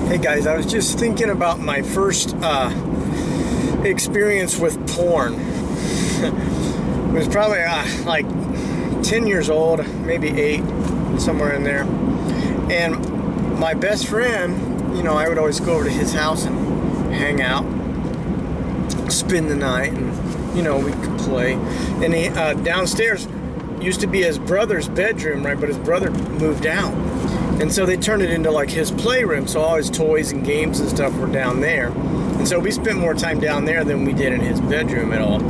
Hey guys, I was just thinking about my first experience with porn. It was probably like 10 years old, maybe 8, somewhere in there. And my best friend, I would always go over to his house and hang out, spend the night, and we could play. And he, downstairs used to be his brother's bedroom, right? But his brother moved out. And so they turned it into like his playroom, so all his toys and games and stuff were down there. And so we spent more time down there than we did in his bedroom at all.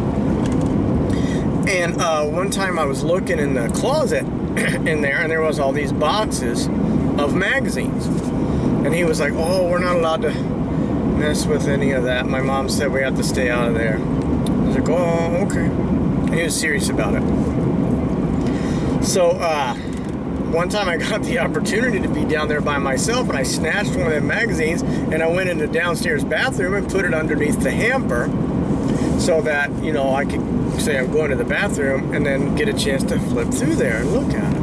And one time I was looking in the closet in there, and there was all these boxes of magazines. And he was like, "Oh, we're not allowed to mess with any of that. My mom said we have to stay out of there." I was like, "Oh, okay." And he was serious about it. So, one time I got the opportunity to be down there by myself, and I snatched one of the magazines and I went in the downstairs bathroom and put it underneath the hamper so that, I could say I'm going to the bathroom and then get a chance to flip through there and look at it.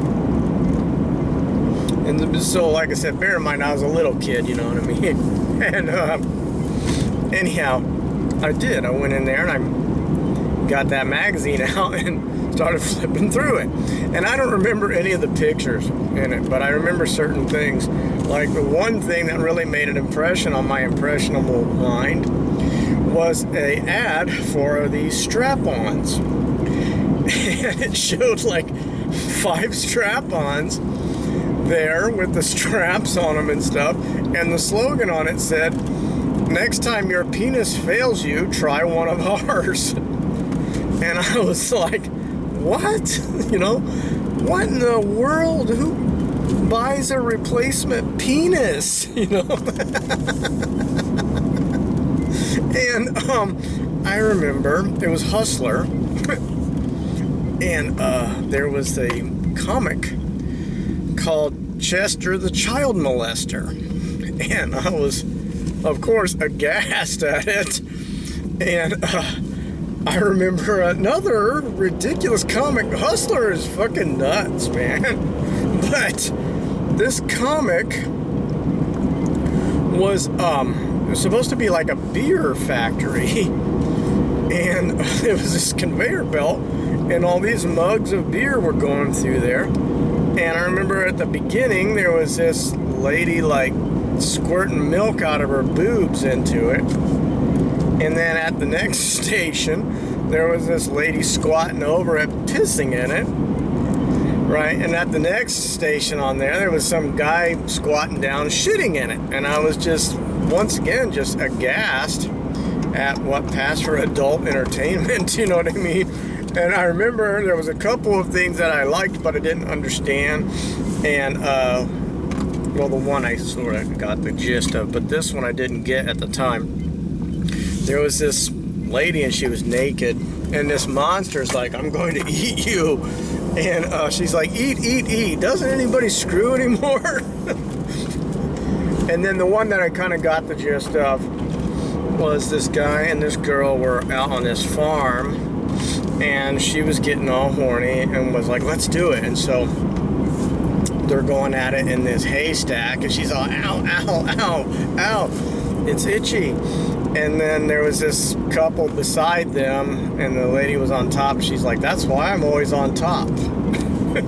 And so, like I said, bear in mind I was a little kid, you know what I mean? And anyhow, I did. I went in there and I got that magazine out and started flipping through it. And I don't remember any of the pictures in it, but I remember certain things. Like the one thing that really made an impression on my impressionable mind was an ad for these strap-ons. And it showed like 5 strap-ons there with the straps on them and stuff. And the slogan on it said, "Next time your penis fails you, try one of ours." And I was like, what? What in the world? Who buys a replacement penis? And I remember it was Hustler, and there was a comic called Chester the Child Molester, and I was, of course, aghast at it. And I remember another ridiculous comic. Hustler is fucking nuts, man. But this comic was supposed to be like a beer factory. And it was this conveyor belt, and all these mugs of beer were going through there. And I remember at the beginning, there was this lady like squirting milk out of her boobs into it. And then at the next station, there was this lady squatting over it, pissing in it, right? And at the next station on there was some guy squatting down, shitting in it. And I was just, once again, just aghast at what passed for adult entertainment, you know what I mean? And I remember there was a couple of things that I liked, but I didn't understand. And, well, the one I sort of got the gist of, but this one I didn't get at the time. There was this lady and she was naked, and this monster's like, "I'm going to eat you." And she's like, "Eat, eat, eat. Doesn't anybody screw anymore?" And then the one that I kind of got the gist of was this guy and this girl were out on this farm, and she was getting all horny and was like, "Let's do it." And so they're going at it in this haystack, and she's all, "Ow, ow, ow, ow. It's itchy." And then there was this couple beside them, and the lady was on top. She's like, "That's why I'm always on top."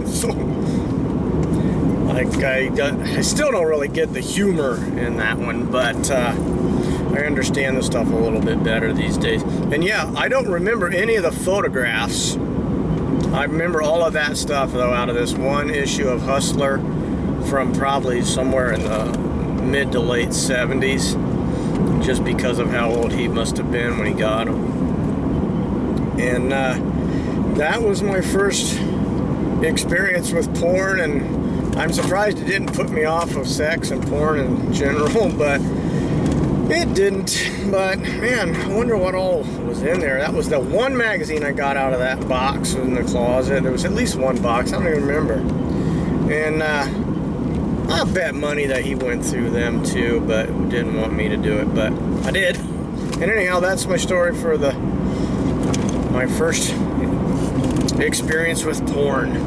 So, like, I still don't really get the humor in that one, but I understand the stuff a little bit better these days. And yeah, I don't remember any of the photographs. I remember all of that stuff, though, out of this one issue of Hustler from probably somewhere in the mid to late 70s. Just because of how old he must have been when he got him. And that was my first experience with porn, and I'm surprised it didn't put me off of sex and porn in general, but it didn't. But man, I wonder what all was in there. That was the one magazine I got out of that box in the closet. There was at least one box, I don't even remember. And I bet money that he went through them too, but didn't want me to do it, but I did. And anyhow, that's my story for my first experience with porn.